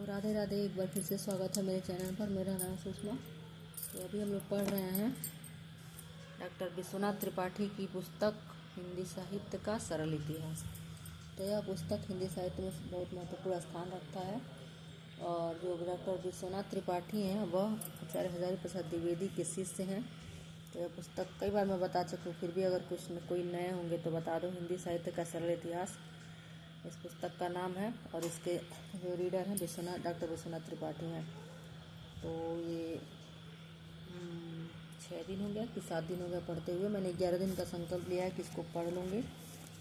राधे राधे। एक बार फिर से स्वागत है मेरे चैनल पर। मेरा नाम सुषमा। तो अभी हम लोग पढ़ रहे हैं डॉक्टर विश्वनाथ त्रिपाठी की पुस्तक हिंदी साहित्य का सरल इतिहास। तो यह पुस्तक हिंदी साहित्य में बहुत महत्वपूर्ण स्थान रखता है और जो डॉक्टर विश्वनाथ त्रिपाठी हैं वह आचार्य हजारी प्रसाद द्विवेदी के शिष्य हैं। तो यह पुस्तक कई बार मैं बता चुकी हूँ, फिर भी अगर कोई नए होंगे तो बता दो। हिंदी साहित्य का सरल इतिहास इस पुस्तक का नाम है और इसके जो रीडर हैं डॉक्टर विश्वनाथ त्रिपाठी हैं। तो ये 6 दिन हो गया कि 7 दिन हो गया पढ़ते हुए। मैंने 11 दिन का संकल्प लिया है कि इसको पढ़ लूँगी।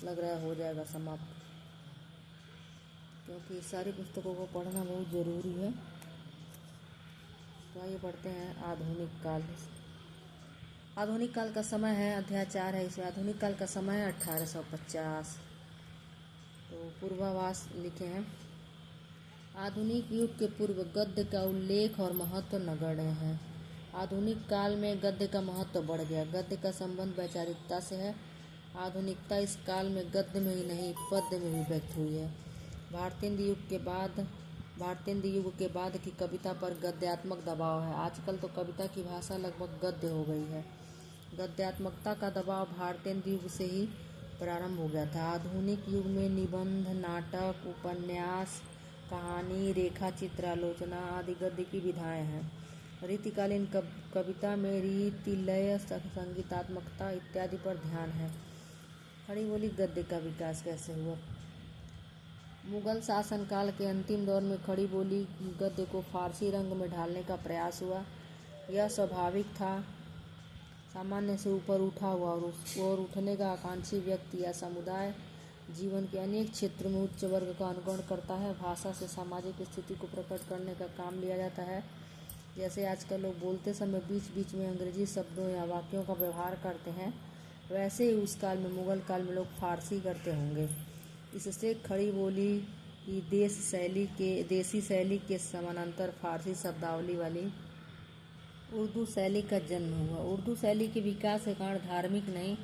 लग रहा है हो जाएगा समाप्त, क्योंकि सारी पुस्तकों को पढ़ना बहुत ज़रूरी है। तो आइए पढ़ते हैं आधुनिक काल। आधुनिक काल का समय है, अध्याय 4 है इसमें। आधुनिक काल का समय है 1850। तो पूर्वाभास लिखे हैं। आधुनिक युग के पूर्व गद्य का उल्लेख और महत्व नगण्य है। आधुनिक काल में गद्य का महत्व बढ़ गया। गद्य का संबंध वैचारिकता से है। आधुनिकता इस काल में गद्य में ही नहीं पद्य में भी व्यक्त हुई है। भारतेंद्र युग के बाद की कविता पर गद्यात्मक दबाव है। आजकल तो कविता की भाषा लगभग गद्य हो गई है। गद्यात्मकता का दबाव भारतेंद्र युग से ही प्रारंभ हो गया था। आधुनिक युग में निबंध, नाटक, उपन्यास, कहानी, रेखा चित्र, आलोचना आदि गद्य की विधाएं हैं। रीतिकालीन कविता में रीति, लय, संगीतात्मकता इत्यादि पर ध्यान है। खड़ी बोली गद्य का विकास कैसे हुआ? मुगल शासनकाल के अंतिम दौर में खड़ी बोली गद्य को फारसी रंग में ढालने का प्रयास हुआ। यह स्वाभाविक था। सामान्य से ऊपर उठा हुआ और उस ओर उठने का आकांक्षी व्यक्ति या समुदाय जीवन के अनेक क्षेत्रों में उच्च वर्ग का अनुकरण करता है। भाषा से सामाजिक स्थिति को प्रकट करने का काम लिया जाता है। जैसे आजकल लोग बोलते समय बीच बीच में अंग्रेजी शब्दों या वाक्यों का व्यवहार करते हैं, वैसे ही उस काल में मुगल काल में लोग फारसी करते होंगे। इससे खड़ी बोली की देसी शैली के समानांतर फारसी शब्दावली वाली उर्दू शैली का जन्म हुआ। उर्दू शैली के विकास के कारण धार्मिक नहीं,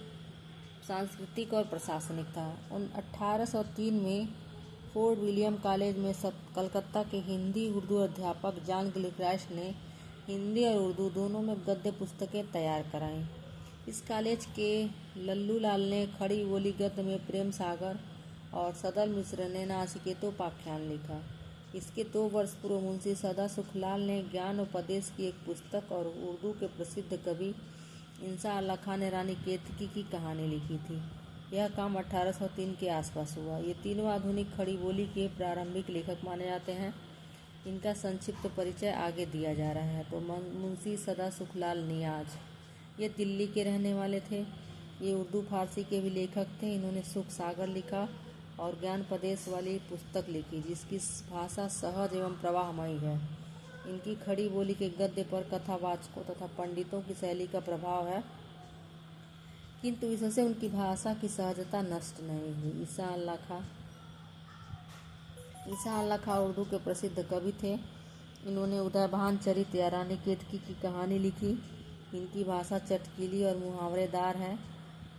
सांस्कृतिक और प्रशासनिक था। 1803 में फोर्ट विलियम कॉलेज में कलकत्ता के हिंदी उर्दू अध्यापक जॉन गिलक्रास्ट ने हिंदी और उर्दू दोनों में गद्य पुस्तकें तैयार कराईं। इस कॉलेज के लल्लू लाल ने खड़ी बोली गद्य में प्रेम सागर और सदल मिश्र ने नासिकेतोपाख्यान लिखा। इसके 2 वर्ष पूर्व मुंशी सदा सुखलाल ने ज्ञान उपदेश की एक पुस्तक और उर्दू के प्रसिद्ध कवि इंसा अल्लाह खां ने रानी केतकी की कहानी लिखी थी। यह काम 1803 के आसपास हुआ। ये तीनों आधुनिक खड़ी बोली के प्रारंभिक लेखक माने जाते हैं। इनका संक्षिप्त परिचय आगे दिया जा रहा है। तो मुंशी सदा सुखलाल नियाज, ये दिल्ली के रहने वाले थे। ये उर्दू फारसी के भी लेखक थे। इन्होंने सुख सागर लिखा और ज्ञानोपदेश वाली पुस्तक लिखी, जिसकी भाषा सहज एवं प्रवाहमयी है। इनकी खड़ी बोली के गद्य पर कथावाचकों तथा पंडितों की शैली का प्रभाव है, किंतु इससे उनकी भाषा की सहजता नष्ट नहीं हुई। ईसा अल्लाह खां उर्दू के प्रसिद्ध कवि थे। इन्होंने उदयभान चरित या रानी केतकी की कहानी लिखी। इनकी भाषा चटकीली और मुहावरेदार है।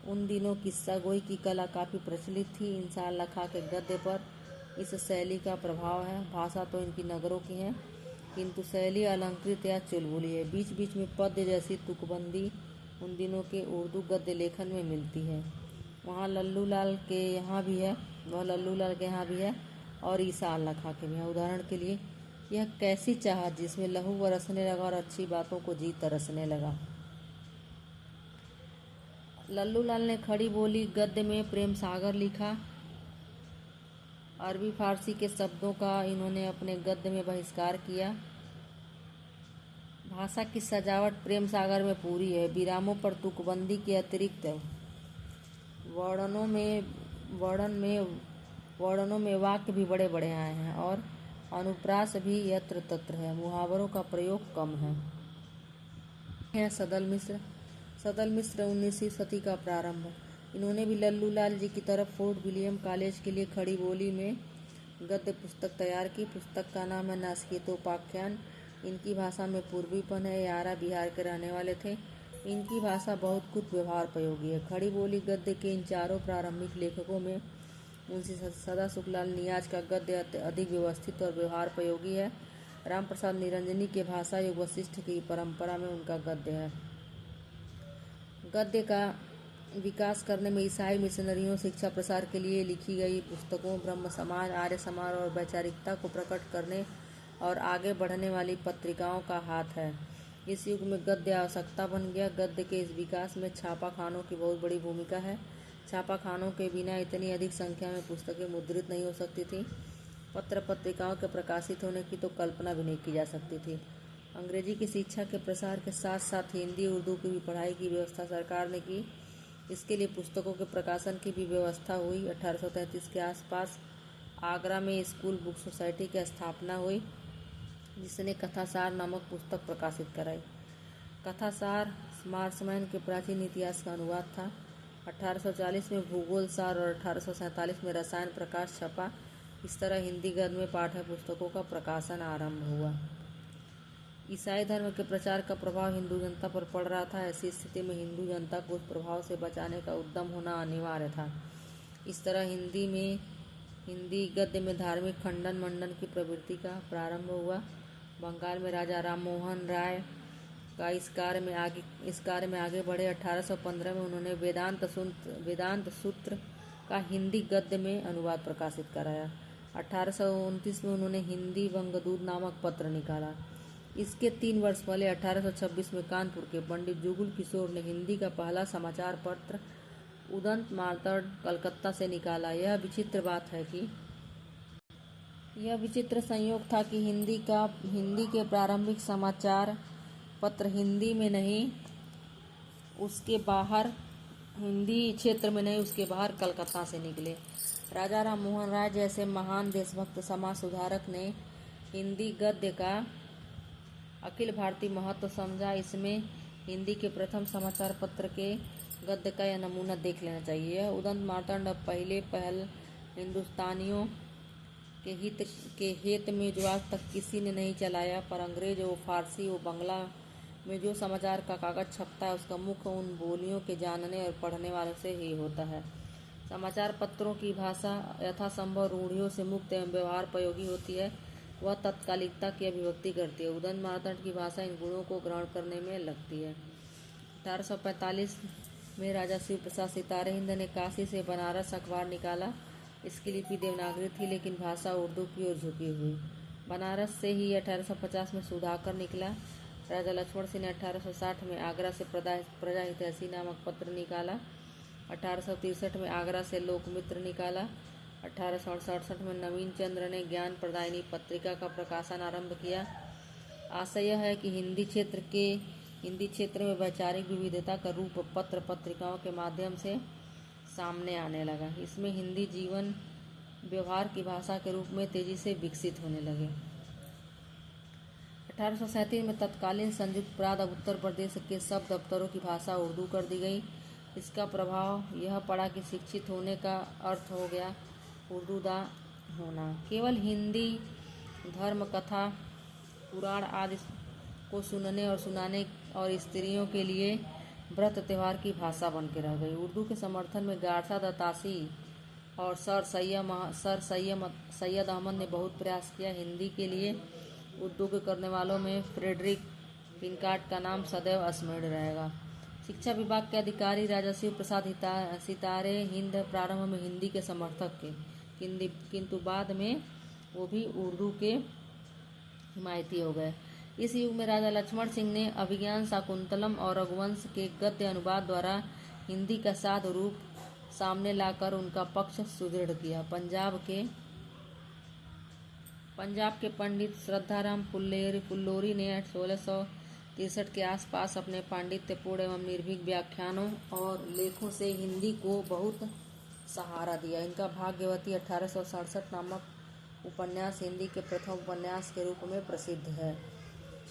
उन दिनों किस्सा गोई की कला काफ़ी प्रचलित थी। इंसा अल्लाह खां के गद्य पर इस शैली का प्रभाव है। भाषा तो इनकी नगरों की है, किंतु शैली अलंकृत या चुलबुली है। बीच बीच में पद्य जैसी तुकबंदी उन दिनों के उर्दू गद्य लेखन में मिलती है। वह लल्लू लाल के यहाँ भी है और ईसा अल्लाह खां के भी है। उदाहरण के लिए, यह कैसी चाहत जिसमें लहू बरसने लगा और अच्छी बातों को जी तरसने लगा। लल्लू लाल ने खड़ी बोली गद्य में प्रेम सागर लिखा। अरबी फारसी के शब्दों का इन्होंने अपने गद्य में बहिष्कार किया। भाषा की सजावट प्रेम सागर में पूरी है। विरामों पर तुकबंदी के अतिरिक्त वर्णनों में वाक्य भी बड़े बड़े आए हैं और अनुप्रास भी यत्र तत्र है। मुहावरों का प्रयोग कम है। सदल मिश्र 19वीं सदी का प्रारंभ। इन्होंने भी लल्लू लाल जी की तरफ फोर्ट विलियम कॉलेज के लिए खड़ी बोली में गद्य पुस्तक तैयार की। पुस्तक का नाम है नासिकेतोपाख्यान। इनकी भाषा में पूर्वीपन है। यारा बिहार के रहने वाले थे। इनकी भाषा बहुत कुछ व्यवहार प्रयोगी है। खड़ी बोली गद्य के इन चारों प्रारंभिक लेखकों में मुंशी सदा सुखलाल नियाज का गद्य अधिक व्यवस्थित और व्यवहारोपयोगी है। राम प्रसाद निरंजनी के भाषा युग वशिष्ठ की परंपरा में उनका गद्य है। गद्य का विकास करने में ईसाई मिशनरियों शिक्षा प्रसार के लिए लिखी गई पुस्तकों, ब्रह्म समाज, आर्य समाज और वैचारिकता को प्रकट करने और आगे बढ़ने वाली पत्रिकाओं का हाथ है। इस युग में गद्य आवश्यकता बन गया। गद्य के इस विकास में छापाखानों की बहुत बड़ी भूमिका है। छापाखानों के बिना इतनी अधिक संख्या में पुस्तकें मुद्रित नहीं हो सकती थी। पत्र पत्रिकाओं के प्रकाशित होने की तो कल्पना भी नहीं की जा सकती थी। अंग्रेजी की शिक्षा के प्रसार के साथ साथ हिंदी उर्दू की भी पढ़ाई की व्यवस्था सरकार ने की। इसके लिए पुस्तकों के प्रकाशन की भी व्यवस्था हुई। 1833 के आसपास आगरा में स्कूल बुक सोसाइटी की स्थापना हुई, जिसने कथासार नामक पुस्तक प्रकाशित कराई। कथासार मार्समैन के प्राचीन इतिहास का अनुवाद था। 1840 में भूगोल सार और 1847 में रसायन प्रकाश छपा। इस तरह हिंदी गद्य में पाठ्य पुस्तकों का प्रकाशन आरंभ हुआ। ईसाई धर्म के प्रचार का प्रभाव हिंदू जनता पर पड़ रहा था। ऐसी स्थिति में हिंदू जनता को उस प्रभाव से बचाने का उद्यम होना अनिवार्य था। इस तरह हिंदी गद्य में धार्मिक खंडन मंडन की प्रवृत्ति का प्रारंभ हुआ। बंगाल में राजा राममोहन राय का इस कार्य में आगे बढ़े। 1815 में उन्होंने वेदांत सूत्र का हिंदी गद्य में अनुवाद प्रकाशित कराया। 1829 में उन्होंने हिंदी वंगदूत नामक पत्र निकाला। इसके 3 वर्ष पहले 1826 में कानपुर के पंडित जुगुल किशोर ने हिंदी का पहला समाचार पत्र उदंत मार्तंड कलकत्ता से निकाला। यह विचित्र संयोग था कि हिंदी के प्रारंभिक समाचार पत्र हिंदी क्षेत्र में नहीं उसके बाहर कलकत्ता से निकले। राजा राममोहन राय जैसे महान देशभक्त समाज सुधारक ने हिंदी गद्य का अखिल भारतीय महत्व समझा। इसमें हिंदी के प्रथम समाचार पत्र के गद्य का यह नमूना देख लेना चाहिए। यह उदंत मार्तंड पहल हिंदुस्तानियों के हित में जो आज तक किसी ने नहीं चलाया, पर अंग्रेज व फारसी व बंगला में जो समाचार का कागज छपता है उसका मुख्य उन बोलियों के जानने और पढ़ने वालों से ही होता है। समाचार पत्रों की भाषा यथासंभव रूढ़ियों से मुक्त एवं व्यवहारोपयोगी होती है। वह तत्कालिकता की अभिव्यक्ति करती है। उदंत मार्तंड की भाषा इन गुणों को ग्रहण करने में लगती है। 1845 में राजा शिव प्रसाद सितारे हिंद ने काशी से बनारस अखबार निकाला। इसकी लिपि देवनागरी थी, लेकिन भाषा उर्दू की ओर झुकी हुई। बनारस से ही 1850 में सुधाकर निकला। राजा लक्ष्मण सिंह ने 1860 में आगरा से प्रजा हितैषी नामक पत्र निकाला। 1863 में आगरा से लोकमित्र निकाला। 1868 में नवीन चंद्र ने ज्ञान प्रदायिनी पत्रिका का प्रकाशन आरंभ किया। आशय यह है कि हिंदी क्षेत्र में वैचारिक विविधता का रूप पत्र पत्रिकाओं के माध्यम से सामने आने लगा। इसमें हिंदी जीवन व्यवहार की भाषा के रूप में तेजी से विकसित होने लगे। 1837 में तत्कालीन संयुक्त प्रांत उत्तर प्रदेश के सब दफ्तरों की भाषा उर्दू कर दी गई। इसका प्रभाव यह पड़ा कि शिक्षित होने का अर्थ हो गया उर्दूदा होना। केवल हिंदी धर्म कथा पुराण आदि को सुनने और सुनाने और स्त्रियों के लिए व्रत त्यौहार की भाषा बन के रह गई। उर्दू के समर्थन में गारसा दत्तासी और सर सैयद अहमद ने बहुत प्रयास किया। हिंदी के लिए उद्योग करने वालों में फ्रेडरिक पिनकार्ट का नाम सदैव स्मरणीय रहेगा। शिक्षा विभाग के अधिकारी राजा शिव प्रसाद सितारे हिंद प्रारंभ में हिंदी के समर्थक थे, किंतु बाद में वो भी उर्दू के हिमायती हो गए। इस युग में राजा लक्ष्मण सिंह ने अभिज्ञान शाकुंतलम और रघुवंश के गद्य अनुवाद द्वारा हिंदी का साध रूप सामने लाकर उनका पक्ष सुदृढ़ किया। पंजाब के पंडित श्रद्धाराम फुल्लोरी ने 1663 के आसपास अपने पांडित्यपूर्ण एवं निर्भीक व्याख्यानों और लेखों से हिंदी को बहुत सहारा दिया। इनका भाग्यवती 1867 नामक उपन्यास हिंदी के प्रथम उपन्यास के रूप में प्रसिद्ध है।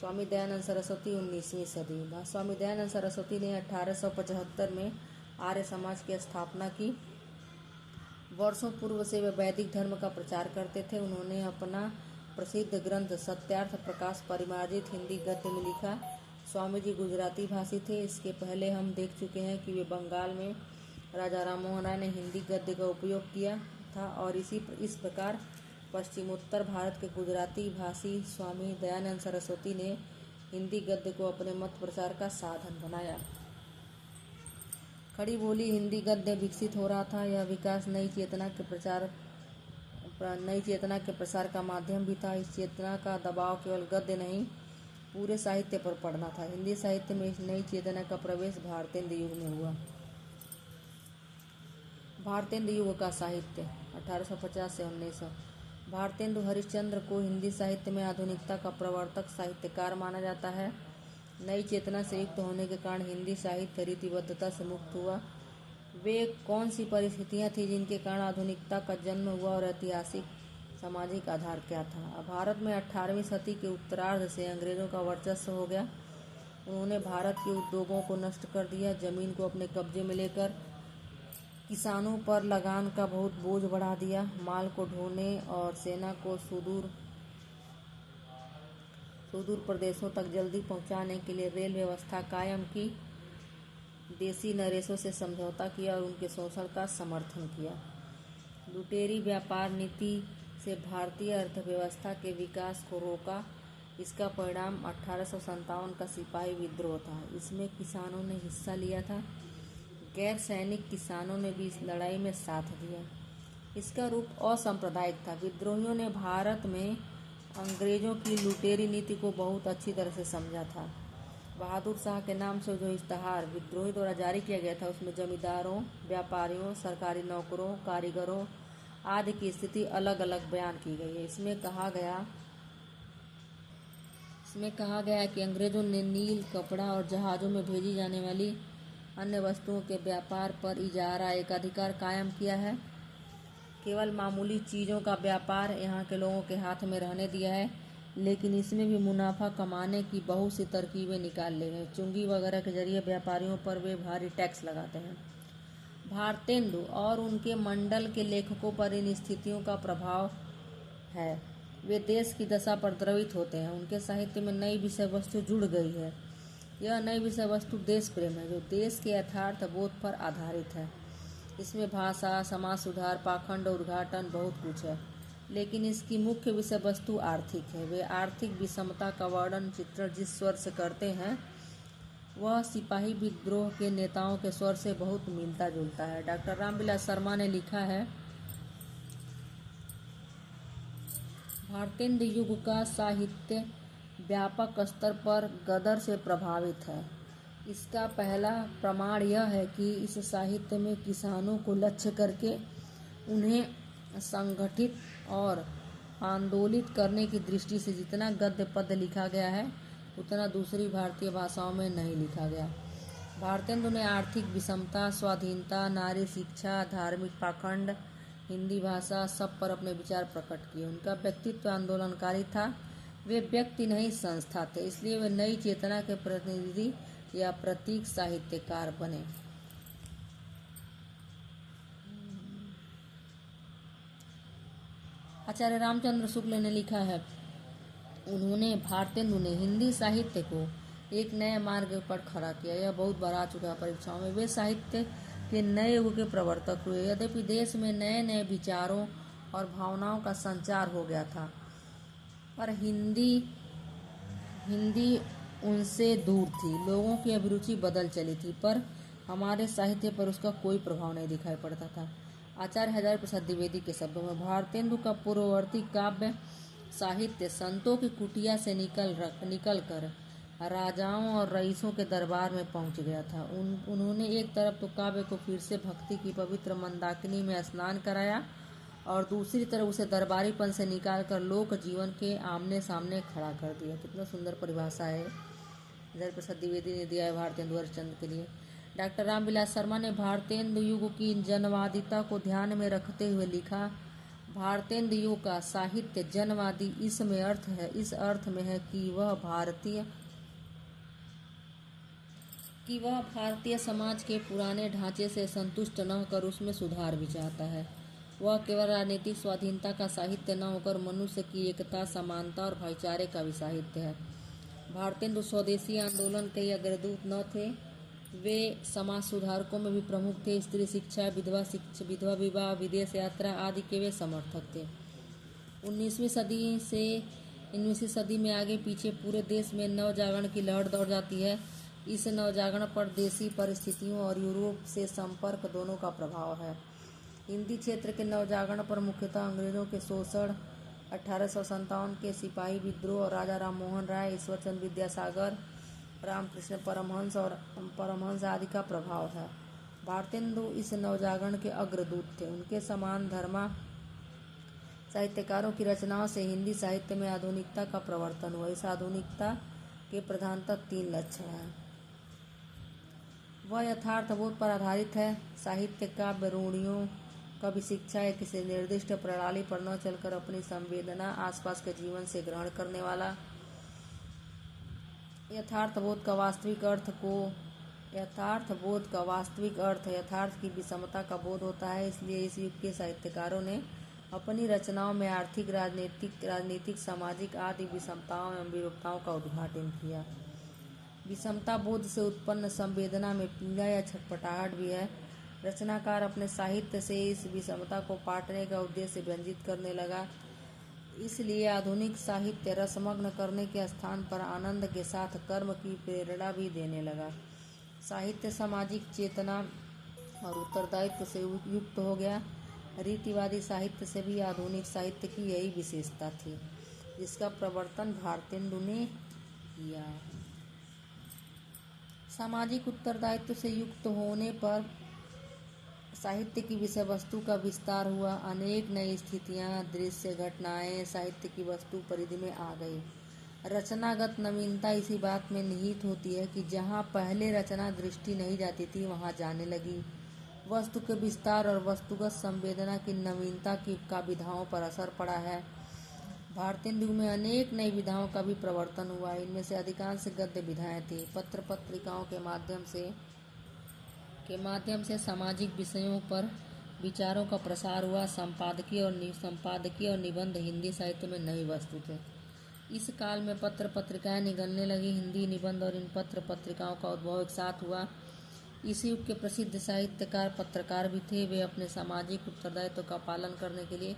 स्वामी दयानंद सरस्वती 19वीं सदी। स्वामी दयानंद सरस्वती ने 1875 में आर्य समाज की स्थापना की। वर्षों पूर्व से वे वैदिक धर्म का प्रचार करते थे। उन्होंने अपना प्रसिद्ध ग्रंथ सत्यार्थ प्रकाश परिमार्जित हिंदी गद्य में लिखा। स्वामी जी गुजराती भाषी थे। इसके पहले हम देख चुके हैं कि वे बंगाल में राजा राममोहन राय ने हिंदी गद्य का उपयोग किया। था और इस प्रकार पश्चिमोत्तर भारत के गुजराती भाषी स्वामी दयानंद सरस्वती ने हिंदी गद्य को अपने मत प्रचार का साधन बनाया। खड़ी बोली हिंदी गद्य विकसित हो रहा था। यह विकास नई चेतना के प्रसार का माध्यम भी था। इस चेतना का दबाव केवल गद्य नहीं, पूरे साहित्य पर पड़ना था। हिंदी साहित्य में इस नई चेतना का प्रवेश भारतेंद्र युग में हुआ। भारतेंद्र युग का साहित्य 1850 से 1900। भारतेंदु हरिश्चंद्र को हिंदी साहित्य में आधुनिकता का प्रवर्तक साहित्यकार माना जाता है। नई चेतना से युक्त होने के कारण हिंदी साहित्य रीतिबद्धता से मुक्त हुआ। वे कौन सी परिस्थितियां थी जिनके कारण आधुनिकता का जन्म हुआ और ऐतिहासिक सामाजिक आधार क्या था? भारत में 18वीं सदी के उत्तरार्ध से अंग्रेजों का वर्चस्व हो गया। उन्होंने भारत के उद्योगों को नष्ट कर दिया, जमीन को अपने कब्जे में लेकर किसानों पर लगान का बहुत बोझ बढ़ा दिया, माल को ढोने और सेना को सुदूर प्रदेशों तक जल्दी पहुंचाने के लिए रेल व्यवस्था कायम की, देसी नरेशों से समझौता किया और उनके शोषण का समर्थन किया। लुटेरी व्यापार नीति से भारतीय अर्थव्यवस्था के विकास को रोका। इसका परिणाम 1857 का सिपाही विद्रोह था। इसमें किसानों ने हिस्सा लिया था। गैर सैनिक किसानों ने भी इस लड़ाई में साथ दिया। इसका रूप असांप्रदायिक था। विद्रोहियों ने भारत में अंग्रेजों की लुटेरी नीति को बहुत अच्छी तरह से समझा था। बहादुर शाह के नाम से जो इश्तहार विद्रोही द्वारा जारी किया गया था, उसमें जमींदारों, व्यापारियों, सरकारी नौकरों, कारीगरों आदि की स्थिति अलग अलग बयान की गई है। इसमें कहा गया कि अंग्रेजों ने नील, कपड़ा और जहाज़ों में भेजी जाने वाली अन्य वस्तुओं के व्यापार पर इजारा एकाधिकार कायम किया है। केवल मामूली चीज़ों का व्यापार यहाँ के लोगों के हाथ में रहने दिया है, लेकिन इसमें भी मुनाफा कमाने की बहुत सी तरकीबें निकाल ली गई। चुंगी वगैरह के जरिए व्यापारियों पर वे भारी टैक्स लगाते हैं। भारतेंदु और उनके मंडल के लेखकों पर इन स्थितियों का प्रभाव है। वे देश की दशा पर द्रवित होते हैं। उनके साहित्य में नई विषय वस्तु जुड़ गई है। यह नई विषय वस्तु देश प्रेम है, जो देश के यथार्थ बोध पर आधारित है। इसमें भाषा, समाज सुधार, पाखंड और उद्घाटन बहुत कुछ है, लेकिन इसकी मुख्य विषय वस्तु आर्थिक है। वे आर्थिक विषमता का वर्णन चित्रण जिस स्वर से करते हैं, वह सिपाही विद्रोह के नेताओं के स्वर से बहुत मिलता जुलता है। डॉक्टर रामविलास शर्मा ने लिखा है, भारतेंद्र युग का साहित्य व्यापक स्तर पर गदर से प्रभावित है। इसका पहला प्रमाण यह है कि इस साहित्य में किसानों को लक्ष्य करके उन्हें संगठित और आंदोलित करने की दृष्टि से जितना गद्य पद्य लिखा गया है, उतना दूसरी भारतीय भाषाओं में नहीं लिखा गया। भारतेंदु ने आर्थिक विषमता, स्वाधीनता, नारी शिक्षा, धार्मिक पाखंड, हिंदी भाषा सब पर अपने विचार प्रकट किए। उनका व्यक्तित्व आंदोलनकारी था। वे व्यक्ति नहीं, संस्था थे। इसलिए वे नई चेतना के प्रतिनिधि या प्रतीक साहित्यकार बने। आचार्य रामचंद्र शुक्ल ने लिखा है, भारतेंदु ने हिंदी साहित्य को एक नए मार्ग पर खड़ा किया। यह बहुत बार आ चुका है परीक्षाओं में। वे साहित्य के नए युग के प्रवर्तक हुए। यद्यपि देश में नए नए विचारों और भावनाओं का संचार हो गया था, पर हिंदी उनसे दूर थी। लोगों की अभिरुचि बदल चली थी, पर हमारे साहित्य पर उसका कोई प्रभाव नहीं दिखाई पड़ता था। आचार्य हजारी प्रसाद द्विवेदी के शब्दों में, भारतेंदु का पूर्ववर्ती काव्य साहित्य संतों की कुटिया से निकल कर राजाओं और रईसों के दरबार में पहुंच गया था। उन्होंने एक तरफ तो काव्य को फिर से भक्ति की पवित्र मंदाकिनी में स्नान कराया और दूसरी तरफ उसे दरबारीपन से निकालकर लोक जीवन के आमने सामने खड़ा कर दिया। कितना सुंदर परिभाषा है हजारी प्रसाद द्विवेदी ने दिया है भारतेंदु हरिश्चंद्र के लिए। डॉक्टर रामविलास शर्मा ने भारतेंदु युग की जनवादिता को ध्यान में रखते हुए लिखा, भारतेंदु युग का साहित्य जनवादी इस अर्थ में है कि वह भारतीय समाज के पुराने ढांचे से संतुष्ट न होकर उसमें सुधार भी चाहता है। वह केवल राजनीतिक स्वाधीनता का साहित्य न होकर मनुष्य की एकता, समानता और भाईचारे का भी साहित्य है। भारतेंदु स्वदेशी आंदोलन के अग्रदूत न थे, वे समाज सुधारकों में भी प्रमुख थे। स्त्री शिक्षा, विधवा विवाह, विदेश यात्रा आदि के वे समर्थक थे। 19वीं सदी में आगे पीछे पूरे देश में नवजागरण की लहर दौड़ जाती है। इस नवजागरण पर देशी परिस्थितियों और यूरोप से संपर्क दोनों का प्रभाव है। हिंदी क्षेत्र के नवजागरण पर मुख्यतः अंग्रेजों के शोषण, 1857 के सिपाही विद्रोह और राजा राम मोहन राय, ईश्वरचंद्र विद्यासागर, रामकृष्ण परमहंस आदि का प्रभाव है। भारतेंदु इस नवजागरण के अग्रदूत थे। उनके समान धर्मा साहित्यकारों की रचनाओं से हिंदी साहित्य में आधुनिकता का प्रवर्तन हुआ। इस आधुनिकता के प्रधानतः 3 लक्षण हैं। वह यथार्थबोध पर आधारित है। साहित्य काव्य रूढ़ियों कभी शिक्षा या किसी निर्दिष्ट प्रणाली पर न चलकर अपनी संवेदना आसपास के जीवन से ग्रहण करने वाला। यथार्थबोध का वास्तविक अर्थ यथार्थ की विषमता का बोध होता है। इसलिए इस युग के साहित्यकारों ने अपनी रचनाओं में आर्थिक, राजनीतिक, सामाजिक आदि विषमताओं एवं विरूपताओं का उद्घाटन किया। विषमता बोध से उत्पन्न संवेदना में पीड़ा या छटपटाहट भी है। रचनाकार अपने साहित्य से इस विषमता को पाटने का उद्देश्य व्यंजित करने लगा। इसलिए आधुनिक साहित्य रसमग्न करने के स्थान पर आनंद के साथ कर्म की प्रेरणा भी देने लगा। साहित्य सामाजिक चेतना और उत्तरदायित्व से युक्त हो गया। रीतिवादी साहित्य से भी आधुनिक साहित्य की यही विशेषता थी, जिसका प्रवर्तन भारतेंदु ने किया। सामाजिक उत्तरदायित्व से युक्त होने पर साहित्य की विषय वस्तु का विस्तार हुआ। अनेक नई स्थितियां, दृश्य, घटनाएं साहित्य की वस्तु परिधि में आ गई। रचनागत नवीनता इसी बात में निहित होती है कि जहां पहले रचना दृष्टि नहीं जाती थी, वहां जाने लगी। वस्तु के विस्तार और वस्तुगत संवेदना की नवीनता का विधाओं पर असर पड़ा है। भारतेंदु में अनेक नई विधाओं का भी प्रवर्तन हुआ। इनमें से अधिकांश गद्य विधाएं थी। पत्र पत्रिकाओं के माध्यम से सामाजिक विषयों पर विचारों का प्रसार हुआ। संपादकीय और निबंध हिंदी साहित्य में नई वस्तु थे। इस काल में पत्र पत्रिकाएं निकलने लगी। हिंदी निबंध और इन पत्र पत्रिकाओं का उद्भव एक साथ हुआ। इस युग के प्रसिद्ध साहित्यकार पत्रकार भी थे। वे अपने सामाजिक उत्तरदायित्व का पालन करने के लिए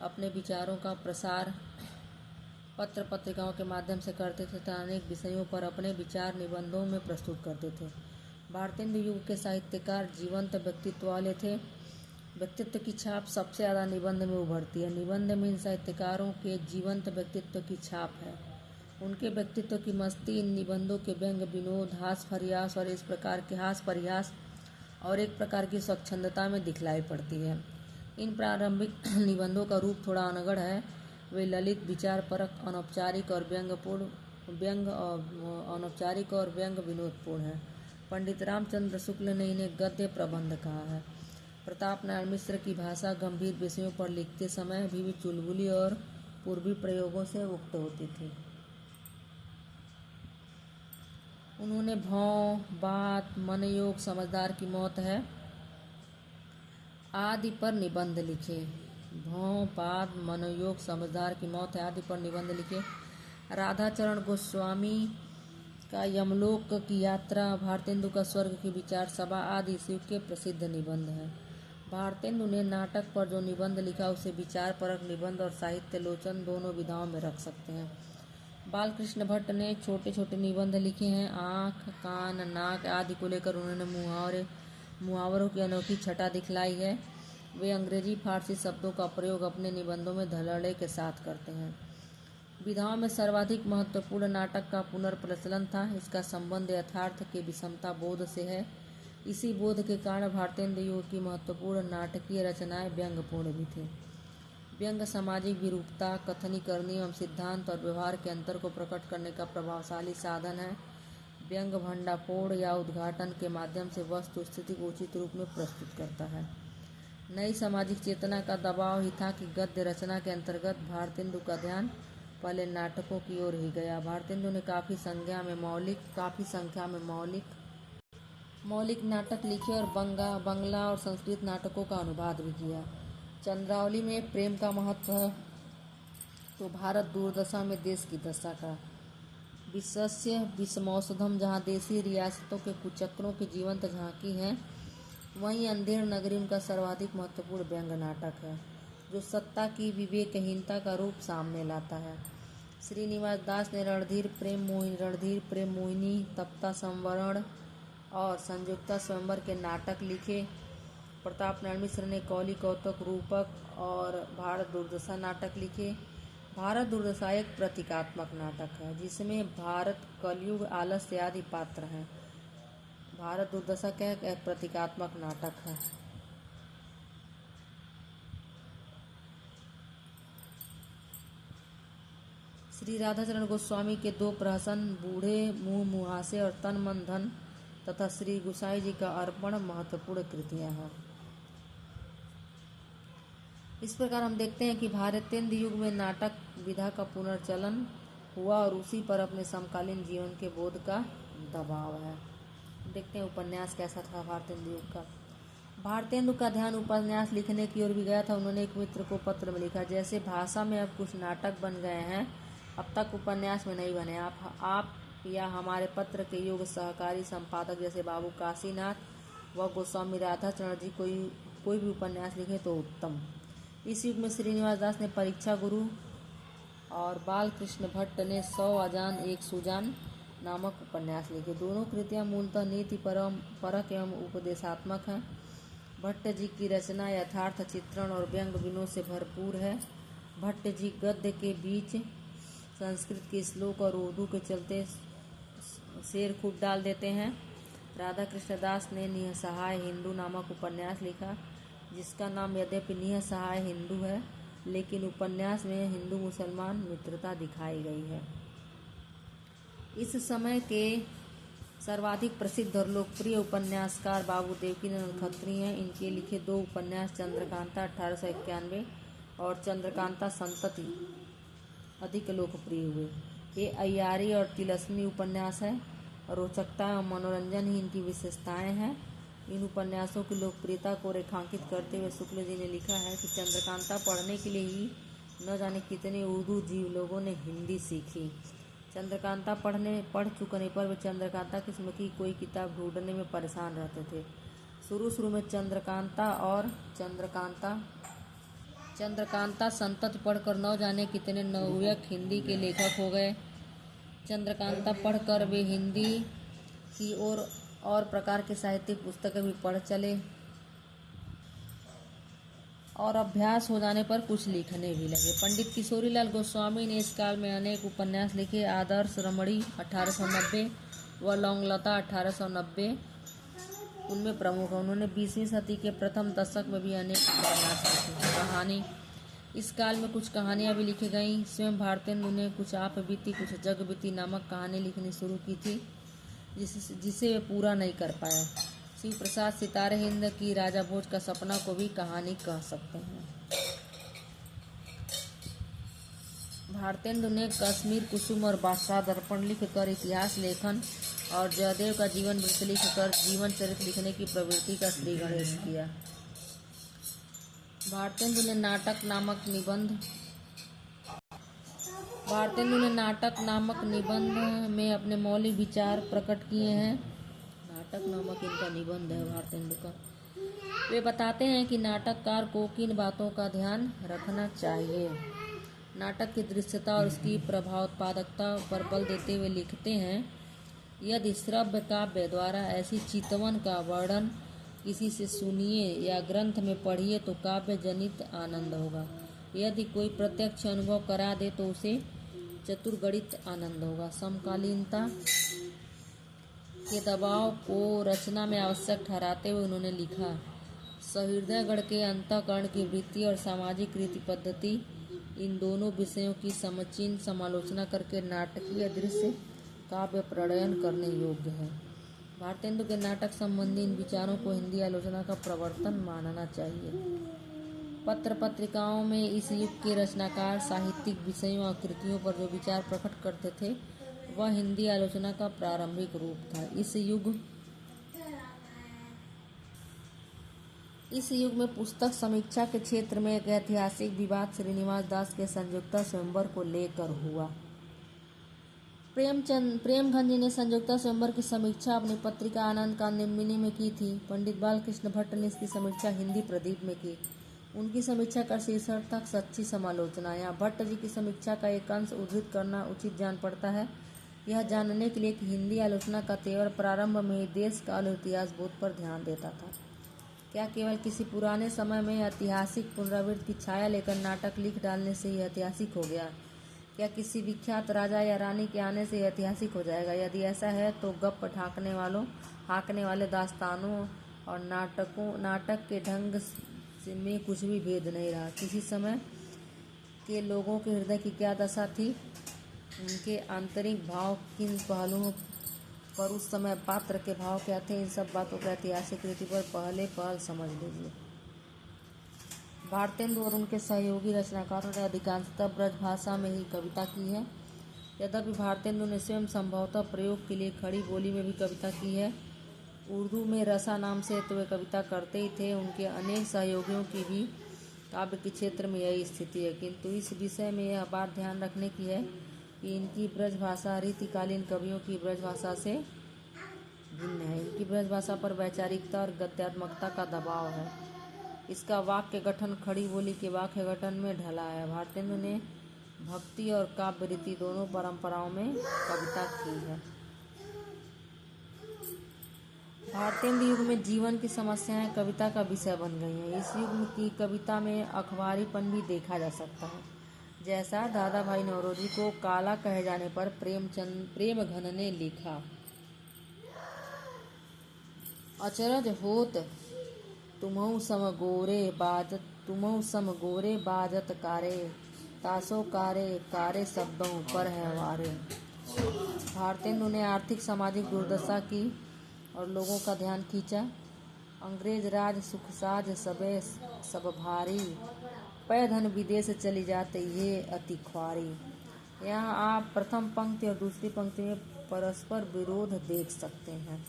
अपने विचारों का प्रसार पत्र पत्रिकाओं के माध्यम से करते थे तथा अनेक विषयों पर अपने विचार निबंधों में प्रस्तुत करते थे। भारतेंदु युग के साहित्यकार जीवंत व्यक्तित्व वाले थे। व्यक्तित्व की छाप सबसे ज़्यादा निबंध में उभरती है। निबंध में इन साहित्यकारों के जीवंत व्यक्तित्व की छाप है। उनके व्यक्तित्व की मस्ती इन निबंधों के व्यंग, विनोद, हास परिहास और एक प्रकार की स्वच्छंदता में दिखलाई पड़ती है। इन प्रारंभिक निबंधों का रूप थोड़ा अनगढ़ है। वे ललित, विचारपरक, अनौपचारिक और व्यंग विनोदपूर्ण है। पंडित रामचंद्र शुक्ल ने इन्हें गद्य प्रबंध कहा है। प्रताप नारायण मिश्र की भाषा गंभीर विषयों पर लिखते समय भी चुलबुली और पूर्वी प्रयोगों से उक्त होती थी। उन्होंने भौं, बात, मनयोग, समझदार की मौत है आदि पर निबंध लिखे। भौं, बात, मनोयोग, समझदार की मौत है आदि पर निबंध लिखे। राधाचरण गोस्वामी का यमलोक की यात्रा, भारतेंदु का स्वर्ग की विचार सभा आदि इस युग के प्रसिद्ध निबंध हैं। भारतेंदु ने नाटक पर जो निबंध लिखा उसे विचारपरक निबंध और साहित्य लोचन दोनों विधाओं में रख सकते हैं। बालकृष्ण भट्ट ने छोटे छोटे निबंध लिखे हैं। आँख, कान, नाक आदि को लेकर उन्होंने मुहावरों की अनोखी छटा दिखलाई है। वे अंग्रेजी फारसी शब्दों का प्रयोग अपने निबंधों में धड़ल्ले के साथ करते हैं। विधाओं में सर्वाधिक महत्वपूर्ण नाटक का पुनर्प्रचलन था। इसका संबंध यथार्थ के विषमता बोध से है। इसी बोध के कारण भारतेंदु युग की महत्वपूर्ण नाटकीय रचनाएं व्यंग्यपूर्ण भी थीं। व्यंग सामाजिक विरूपता, कथनीकरणी एवं सिद्धांत और व्यवहार के अंतर को प्रकट करने का प्रभावशाली साधन है। व्यंग भंडाफोड़ या उद्घाटन के माध्यम से वस्तु स्थिति को उचित रूप में प्रस्तुत करता है। नई सामाजिक चेतना का दबाव ही था कि गद्य रचना के अंतर्गत भारतेंदु का ध्यान पहले नाटकों की ओर ही गया। भारतेंदु ने काफ़ी संख्या में मौलिक नाटक लिखे और बंगला और संस्कृत नाटकों का अनुवाद भी किया। चंद्रावली में प्रेम का महत्व है तो भारत दुर्दशा में देश की दशा का। विशस्य विषमौषधम, जहाँ देसी रियासतों के कुचक्रों की जीवंत झांकी है, वहीं अंधेर नगरी उनका सर्वाधिक महत्वपूर्ण व्यंग नाटक है, जो सत्ता की विवेकहीनता का रूप सामने लाता है। श्रीनिवास दास ने रणधीर प्रेम मोहिनी, तप्ता संवरण और संयुक्ता स्वयंवर के नाटक लिखे। प्रताप नारायण मिश्र ने कौली कौतुक, रूपक और भारत दुर्दशा नाटक लिखे। भारत दुर्दशा एक प्रतीकात्मक नाटक है जिसमें भारत, कलयुग, आलस्य आदि पात्र हैं। भारत दुर्दशा का एक प्रतीकात्मक नाटक है। श्री राधाचरण गोस्वामी के दो प्रहसन, बूढ़े मुँह मुहासे और तन मन धन तथा श्री गोसाई जी का अर्पण महत्वपूर्ण कृतियाँ हैं। इस प्रकार हम देखते हैं कि भारतेंद्र युग में नाटक विधा का पुनर्चलन हुआ और उसी पर अपने समकालीन जीवन के बोध का दबाव है। देखते हैं उपन्यास कैसा था भारतेंद्र युग का। भारतेंदु का ध्यान उपन्यास लिखने की ओर भी गया था। उन्होंने एक मित्र को पत्र में लिखा, जैसे भाषा में अब कुछ नाटक बन गए हैं, अब तक उपन्यास में नहीं बने। आप या हमारे पत्र के योग सहकारी संपादक जैसे बाबू काशीनाथ व गोस्वामी राधाचरण जी कोई भी उपन्यास लिखे तो उत्तम। इस युग में श्रीनिवास दास ने परीक्षा गुरु और बालकृष्ण भट्ट ने 100 अजान एक सुजान नामक उपन्यास लिखे। दोनों कृतियां मूलतः नीति परक एवं उपदेशात्मक हैं। भट्ट जी की रचना यथार्थ चित्रण और व्यंग विनोद से भरपूर है। भट्ट जी गद्य के बीच संस्कृत के श्लोक और उर्दू के चलते शेर खूब डाल देते हैं। राधा कृष्ण दास ने निःसहाय हिंदू नामक उपन्यास लिखा, जिसका नाम यद्यपि निःसहाय हिंदू है, लेकिन उपन्यास में हिंदू मुसलमान मित्रता दिखाई गई है। इस समय के सर्वाधिक प्रसिद्ध और लोकप्रिय उपन्यासकार बाबू देवकीनंद खत्री हैं। इनके लिखे दो उपन्यास चंद्रकांता 1891 और चंद्रकांता संतति अधिक लोकप्रिय हुए। ये अय्यारी और तिलस्मी उपन्यास है। रोचकता और मनोरंजन ही इनकी विशेषताएं हैं। इन उपन्यासों की लोकप्रियता को रेखांकित करते हुए शुक्ल जी ने लिखा है कि चंद्रकांता पढ़ने के लिए ही न जाने कितने उर्दू जीव लोगों ने हिंदी सीखी। चंद्रकांता पढ़ चुकने पर वे चंद्रकांता किस्म की कोई किताब ढूंढने में परेशान रहते थे। शुरू में चंद्रकांता और चंद्रकांता संतति पढ़कर न जाने कितने नवयुवक हिंदी के लेखक हो गए। चंद्रकांता पढ़कर वे हिंदी की और प्रकार के साहित्यिक पुस्तकें भी पढ़ चले और अभ्यास हो जाने पर कुछ लिखने भी लगे। पंडित किशोरीलाल गोस्वामी ने इस काल में अनेक उपन्यास लिखे। आदर्श रमणी 1890 व लौंगलता 1890 उनमें प्रमुख है। उन्होंने 20वीं सदी के प्रथम दशक में भी अनेक उपन्यास लिखे। कहानी, इस काल में कुछ कहानियाँ भी लिखी गईं। स्वयं भारतेंदु ने कुछ आप बीती कुछ जग बीती नामक कहानी लिखनी शुरू की थी, जिसे वे पूरा नहीं कर पाए। शिव प्रसाद सितारे हिंद की राजा भोज का सपना को भी कहानी कह सकते हैं। भारतेंदु ने कश्मीर कुसुम और बादशाह दर्पण लिखकर इतिहास लेखन और जयदेव का जीवन वृत्त लिखकर जीवन चरित्र लिखने की प्रवृत्ति का श्री गणेश किया। भारतेंदु ने नाटक नामक निबंध में अपने मौलिक विचार प्रकट किए हैं। नाटक नामक इनका निबंध है भारतेंदु का। वे बताते हैं कि नाटककार को किन बातों का ध्यान रखना चाहिए। नाटक की दृश्यता और उसकी प्रभावोत्पादकता पर बल देते हुए लिखते हैं, यदि श्रव्य काव्य द्वारा ऐसी चितवन का वर्णन किसी से सुनिए या ग्रंथ में पढ़िए तो काव्य जनित आनंद होगा। यदि कोई प्रत्यक्ष अनुभव करा दे तो उसे चतुर्गणित आनंद होगा। समकालीनता के दबाव को रचना में आवश्यक ठहराते हुए उन्होंने लिखा, सहृदयगण के अंतःकरण की वृत्ति और सामाजिक रीति पद्धति, इन दोनों विषयों की समुचित समालोचना करके नाटकीय दृश्य काव्य प्रणयन करने योग्य है। भारतेंदु के नाटक संबंधी इन विचारों को हिंदी आलोचना का प्रवर्तन मानना चाहिए। पत्र पत्रिकाओं में इस युग के रचनाकार साहित्यिक विषयों और कृतियों पर जो विचार प्रकट करते थे वह हिंदी आलोचना का प्रारंभिक रूप था। इस युग में पुस्तक समीक्षा के क्षेत्र में एक ऐतिहासिक विवाद श्रीनिवास दास के संयुक्ता स्वयंवर को लेकर हुआ। प्रेमघन जी ने संयुक्ता स्वयंवर की समीक्षा अपनी पत्रिका आनंद कादम्बिनी में की थी। पंडित बालकृष्ण भट्ट ने इसकी समीक्षा हिंदी प्रदीप में की। उनकी समीक्षा का शीर्षक था सच्ची समालोचना। यहाँ भट्ट जी की समीक्षा का एक अंश उद्धृत करना उचित जान पड़ता है, यह जानने के लिए कि हिंदी आलोचना का तेवर प्रारंभ में ही देश काल और इतिहास बोध पर ध्यान देता था। क्या केवल किसी पुराने समय में ऐतिहासिक पुनरावृत्ति की छाया लेकर नाटक लिख डालने से ही ऐतिहासिक हो गया? क्या किसी विख्यात राजा या रानी के आने से ऐतिहासिक हो जाएगा? यदि ऐसा है तो गप हाँकने वाले दास्तानों और नाटक के ढंग में कुछ भी भेद नहीं रहा। किसी समय के लोगों के हृदय की क्या दशा थी, उनके आंतरिक भाव किन पहलुओं पर उस समय पात्र के भाव क्या थे, इन सब बातों को ऐतिहासिक रीति पर पहल समझ लीजिए। भारतेंदु और उनके सहयोगी रचनाकारों ने अधिकांशतः ब्रजभाषा में ही कविता की है। यद्यपि भारतेंदु ने स्वयं संभवतः प्रयोग के लिए खड़ी बोली में भी कविता की है। उर्दू में रसा नाम से तो वे कविता करते ही थे। उनके अनेक सहयोगियों की भी काव्य के क्षेत्र में यही स्थिति है, किंतु इस विषय में यह बात ध्यान रखने की है कि इनकी ब्रजभाषा रीतिकालीन कवियों की ब्रजभाषा से भिन्न है। इनकी ब्रजभाषा पर वैचारिकता और गद्यात्मकता का दबाव है। इसका वाक्य गठन खड़ी बोली के वाक्य गठन में ढला है। भारतेंदु ने भक्ति और काव्य रीति दोनों परंपराओं में कविता की है। भारतेंदु युग में जीवन की समस्याएं कविता का विषय बन गई हैं। इस युग की कविता में अखबारीपन भी देखा जा सकता है। जैसा दादा भाई नौरोजी को काला कहे जाने पर प्रेमघन ने लिखा, अचरज होत तुमहु सम गोरे बाजत कारे, तासो कारे शब्दों पर है वारे। भारतेंदु ने आर्थिक सामाजिक दुर्दशा की और लोगों का ध्यान खींचा। अंग्रेज राज सुखसाज सबे सब भारी, पै धन विदेश चली जाते ये अति ख्वारी। यहाँ आप प्रथम पंक्ति और दूसरी पंक्ति में परस्पर विरोध देख सकते हैं।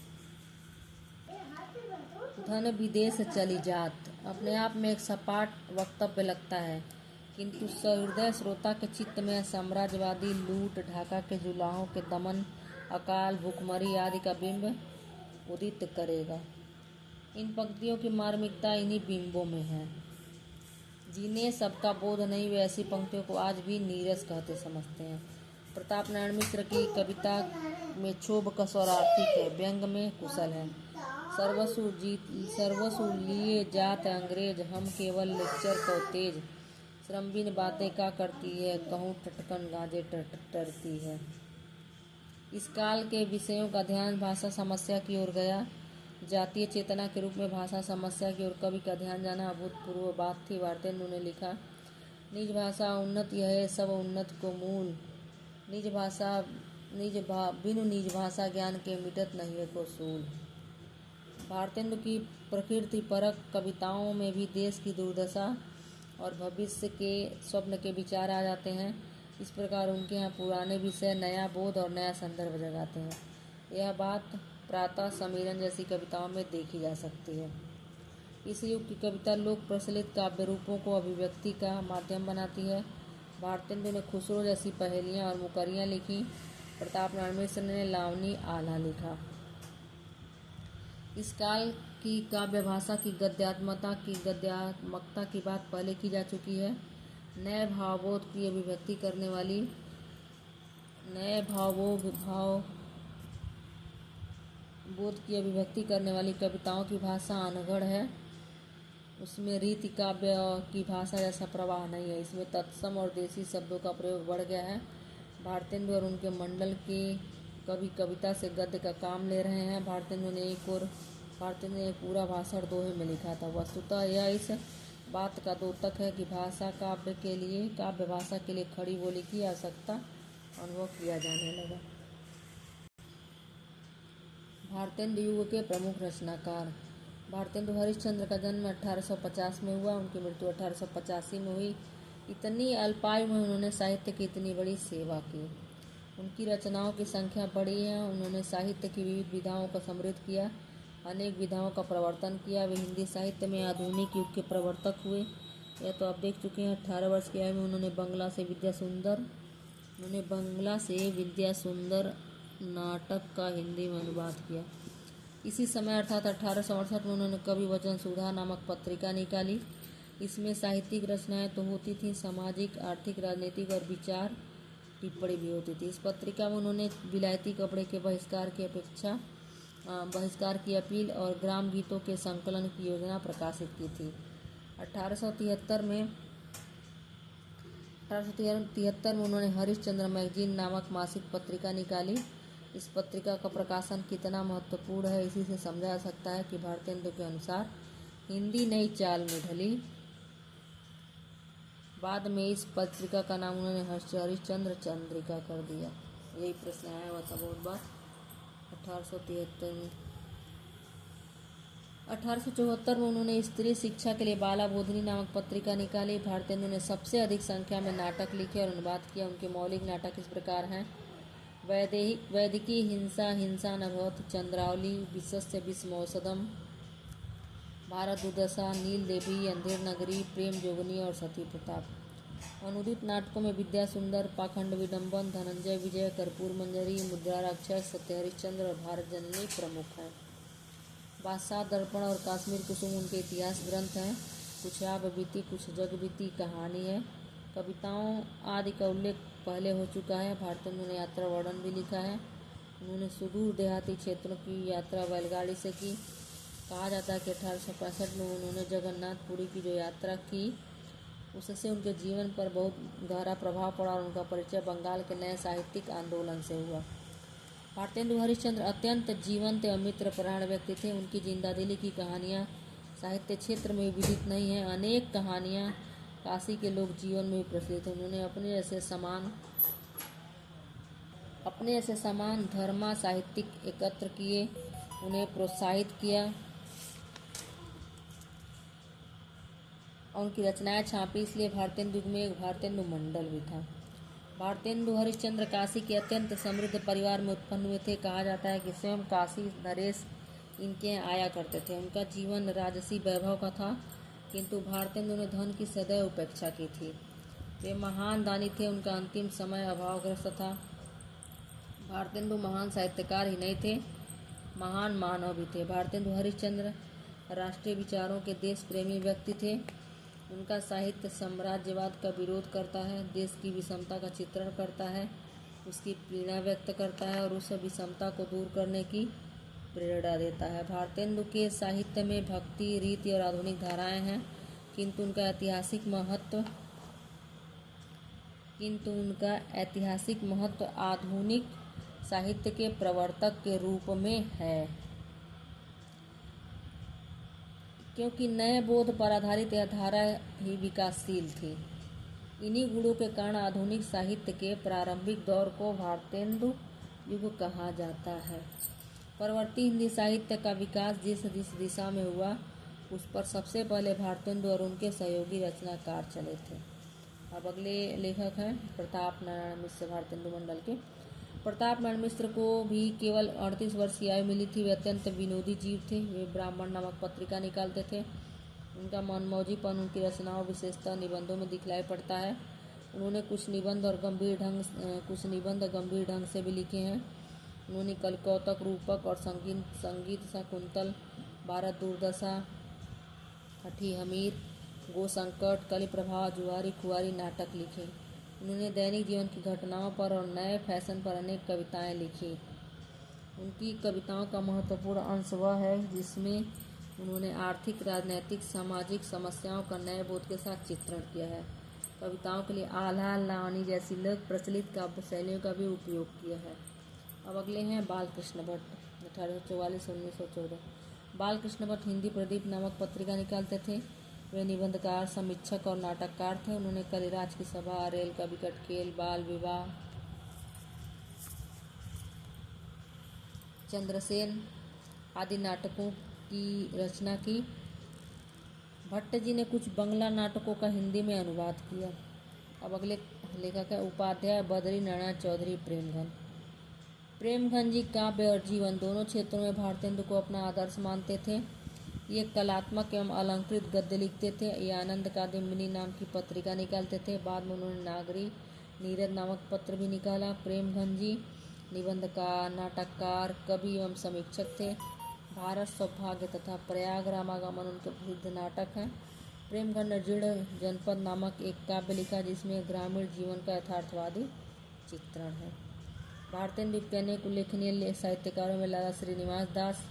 धन विदेश चली जात अपने आप में एक सपाट वक्तव्य लगता है, किंतु सहृदय श्रोता के चित्त में साम्राज्यवादी लूट, ढाका के जुलाहों के दमन, अकाल, भूखमरी आदि का बिंब उदित करेगा। इन पंक्तियों की मार्मिकता इन्हीं बिंबों में है। जिन्हें सबका बोध नहीं, वे ऐसी पंक्तियों को आज भी नीरस कहते समझते हैं। प्रताप नारायण मिश्र की कविता में क्षोभ कसौरार्थिक है, व्यंग में कुशल है। सर्वसु लिए जात अंग्रेज, हम केवल लेक्चर को तेज, श्रम बिन बातें का करती है, कहूँ टटकन गाजे टरती है। इस काल के विषयों का ध्यान भाषा समस्या की ओर गया। जातीय चेतना के रूप में भाषा समस्या की ओर कवि का ध्यान जाना अभूतपूर्व बात थी। भारतेंदु ने लिखा, निज भाषा उन्नत यह सब उन्नत को मूल, बिनु निज भाषा ज्ञान के मिटत नहीं को सूल। भारतेंदु की प्रकृति परक कविताओं में भी देश की दुर्दशा और भविष्य के स्वप्न के विचार आ जाते हैं। इस प्रकार उनके यहाँ पुराने विषय नया बोध और नया संदर्भ जगाते हैं। यह बात प्रातः समीरन जैसी कविताओं में देखी जा सकती है। इस युग की कविता लोक प्रचलित काव्य रूपों को अभिव्यक्ति का माध्यम बनाती है। भारतेंदु ने खुसरो जैसी पहेलियाँ और मुकरियाँ लिखी। प्रताप नारायण मिश्र ने लावनी आला लिखा। इस काल की काव्य भाषा की गद्यात्मकता की बात पहले की जा चुकी है। नए भावबोध की अभिव्यक्ति करने वाली कविताओं की भाषा अनगढ़ है। उसमें रीति काव्य की भाषा जैसा प्रवाह नहीं है। इसमें तत्सम और देसी शब्दों का प्रयोग बढ़ गया है। भारतेंदु और उनके मंडल के कवि कविता से गद्य का काम ले रहे हैं। भारतेंदु ने एक पूरा भाषण दोहे में लिखा था। वस्तुतः यह इस बात का द्योतक है कि काव्य भाषा के लिए खड़ी बोली की आवश्यकता अनुभव किया जाने लगा। भारतेंदु युग के प्रमुख रचनाकार। भारतेंदु हरिश्चंद्र का जन्म 1850 में हुआ, उनकी मृत्यु 1885 में हुई। इतनी अल्पायु में उन्होंने साहित्य की इतनी बड़ी सेवा की। उनकी रचनाओं की संख्या बड़ी है। उन्होंने साहित्य की विविध विधाओं को समृद्ध किया, अनेक विधाओं का प्रवर्तन किया। वे हिंदी साहित्य में आधुनिक युग के प्रवर्तक हुए। यह तो आप देख चुके हैं। 18 वर्ष की आयु में उन्होंने बंगला से विद्या सुंदर उन्होंने बंगला से विद्या सुंदर नाटक का हिंदी में अनुवाद किया। इसी समय अर्थात 1868 में उन्होंने कवि वचन सुधा नामक पत्रिका निकाली। इसमें साहित्यिक रचनाएं तो होती थीं, सामाजिक, आर्थिक, राजनीतिक और विचार टिप्पणी भी होती थी। इस पत्रिका में उन्होंने विलायती कपड़े के बहिष्कार की अपील और ग्राम गीतों के संकलन की योजना प्रकाशित की थी। 1873 में उन्होंने हरिश्चंद्र मैगजीन नामक मासिक पत्रिका निकाली। इस पत्रिका का प्रकाशन कितना महत्वपूर्ण है इसी से समझा जा सकता है कि भारतेंदु के अनुसार हिंदी नई चाल में ढली। बाद में इस पत्रिका का नाम उन्होंने हरिश्चंद्र चंद्रिका कर दिया। यही प्रश्न आया हुआ था बहुत बार 1873 में। 1874 में उन्होंने स्त्री शिक्षा के लिए बाला बोधिनी नामक पत्रिका निकाली। भारतेंदु ने सबसे अधिक संख्या में नाटक लिखे और अनुवाद किया। उनके मौलिक नाटक इस प्रकार हैं: वैदिकी हिंसा हिंसा न भवत, चंद्रावली, विश्वस्य विषमौषधम, भारत दुर्दशा, नील देवी, अंधेर नगरी, प्रेम जोगनी और सती प्रताप। अनुदित नाटकों में विद्या सुंदर, पाखंड विडंबन, धनंजय विजय, कर्पूर मंजरी, मुद्रा राक्षस, सत्य हरिश्चंद्र और भारत जननी प्रमुख हैं। बादशाह दर्पण और कश्मीर कुसुम उनके इतिहास ग्रंथ हैं। कुछ याब बीती कुछ जग बीती कहानी है। कविताओं आदि का उल्लेख पहले हो चुका है। भारतेंदु ने यात्रा वर्णन भी लिखा है। उन्होंने सुदूर देहाती क्षेत्रों की यात्रा बैलगाड़ी से की। कहा जाता है कि 1865 में उन्होंने जगन्नाथपुरी की जो यात्रा की उससे उनके जीवन पर बहुत गहरा प्रभाव पड़ा और उनका परिचय बंगाल के नए साहित्यिक आंदोलन से हुआ। भारतेंदु हरिश्चंद्र अत्यंत जीवंत एवं मित्रपरायण व्यक्ति थे। उनकी जिंदादिली की कहानियाँ साहित्य क्षेत्र में विदित नहीं हैं। अनेक कहानियाँ काशी के लोक जीवन में भी प्रचलित हैं। उन्होंने अपने जैसे समान धर्मा साहित्यिक एकत्र किए, उन्हें प्रोत्साहित किया और उनकी रचनाएं छापी। इसलिए भारतेंदु में एक भारतेंदु मंडल भी था। भारतेंदु हरिश्चंद्र काशी के अत्यंत समृद्ध परिवार में उत्पन्न हुए थे। कहा जाता है कि स्वयं काशी नरेश इनके यहाँ आया करते थे। उनका जीवन राजसी वैभव का था, किंतु भारतेंदु ने धन की सदैव उपेक्षा की थी। वे महान दानी थे। उनका अंतिम समय अभावग्रस्त था। भारतेंदु महान साहित्यकार ही नहीं थे, महान मानव भी थे। भारतेंदु हरिश्चंद्र राष्ट्रीय विचारों के देश प्रेमी व्यक्ति थे। उनका साहित्य साम्राज्यवाद का विरोध करता है, देश की विषमता का चित्रण करता है, उसकी पीड़ा व्यक्त करता है और उस विषमता को दूर करने की प्रेरणा देता है। भारतेंदु के साहित्य में भक्ति, रीति और आधुनिक धाराएं हैं, किंतु उनका ऐतिहासिक महत्व आधुनिक साहित्य के प्रवर्तक के रूप में है, क्योंकि नए बोध पर आधारित यह धारा ही विकासशील थी। इन्हीं गुणों के कारण आधुनिक साहित्य के प्रारंभिक दौर को भारतेंदु युग कहा जाता है। परवर्ती हिंदी साहित्य का विकास जिस दिशा में हुआ उस पर सबसे पहले भारतेंदु और उनके सहयोगी रचनाकार चले थे। अब अगले लेखक हैं प्रताप नारायण मिश्र, भारतेंदु मंडल के। प्रताप नारायण मिश्र को भी केवल 38 वर्ष की आयु मिली थी। वे अत्यंत विनोदी जीव थे। वे ब्राह्मण नामक पत्रिका निकालते थे। उनका मनमौजीपन उनकी रचनाओं विशेषतः निबंधों में दिखलाई पड़ता है। उन्होंने कुछ निबंध गंभीर ढंग से भी लिखे हैं। उन्होंने कलिकौतक, रूपक और संगीत शाकुंतल, भारत दुर्दशा, हठी हमीर, गो संकट, कलि प्रभा, जुआरी खुआरी नाटक लिखे। उन्होंने दैनिक जीवन की घटनाओं पर और नए फैशन पर अनेक कविताएं लिखी। उनकी कविताओं का महत्वपूर्ण अंश वह है जिसमें उन्होंने आर्थिक, राजनैतिक, सामाजिक समस्याओं का नए बोध के साथ चित्रण किया है। कविताओं के लिए आल्हा, लावणी जैसी लोक प्रचलित काव्य शैलियों का भी उपयोग किया है। अब अगले हैं बालकृष्ण भट्ट, 1844-1914। बालकृष्ण भट्ट हिंदी प्रदीप नामक पत्रिका निकालते थे। वे निबंधकार, समीक्षक और नाटककार थे। उन्होंने कलिराज की सभा, रेल का विकट खेल, बाल विवाह, चंद्रसेन आदि नाटकों की रचना की। भट्ट जी ने कुछ बंगला नाटकों का हिंदी में अनुवाद किया। अब अगले लेखक है उपाध्याय बद्री नारायण चौधरी प्रेमघन। प्रेमघन जी काव्य और जीवन दोनों क्षेत्रों में भारतेंदु को अपना आदर्श मानते थे। ये कलात्मक एवं अलंकृत गद्य लिखते थे। ये आनंद कादम्बिनी नाम की पत्रिका निकालते थे। बाद में उन्होंने नीरद नामक पत्र भी निकाला। प्रेमघन जी निबंधकार, नाटककार, कवि एवं समीक्षक थे। भारत सौभाग्य तथा प्रयाग रामागमन उनके प्रसिद्ध नाटक हैं। प्रेमघन ने जीर्ण जनपद नामक एक काव्य लिखा जिसमें ग्रामीण जीवन का यथार्थवादी चित्रण है। भारतेंदु के अनेक उल्लेखनीय साहित्यकारों में लाला श्रीनिवास दास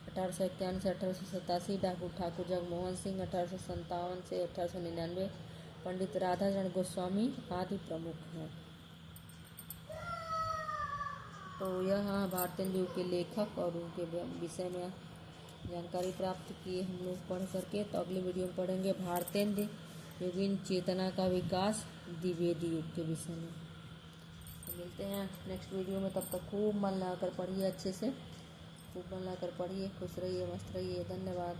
1851 से 1887, डाकू ठाकुर जगमोहन सिंह 1857 से 1899, पंडित राधाचरण गोस्वामी आदि प्रमुख हैं। तो यह भारतेंदु के लेखक और उनके विषय में जानकारी प्राप्त की हम लोग पढ़ करके। तो अगले वीडियो में पढ़ेंगे भारतेंदु युगीन चेतना का विकास द्विवेदी युग के विषय में। तो मिलते हैं नेक्स्ट वीडियो में, तब तक खूब मन लगाकर पढ़िए, अच्छे से खूब मन लगाकर पढ़िए, खुश रहिए, मस्त रहिए। धन्यवाद।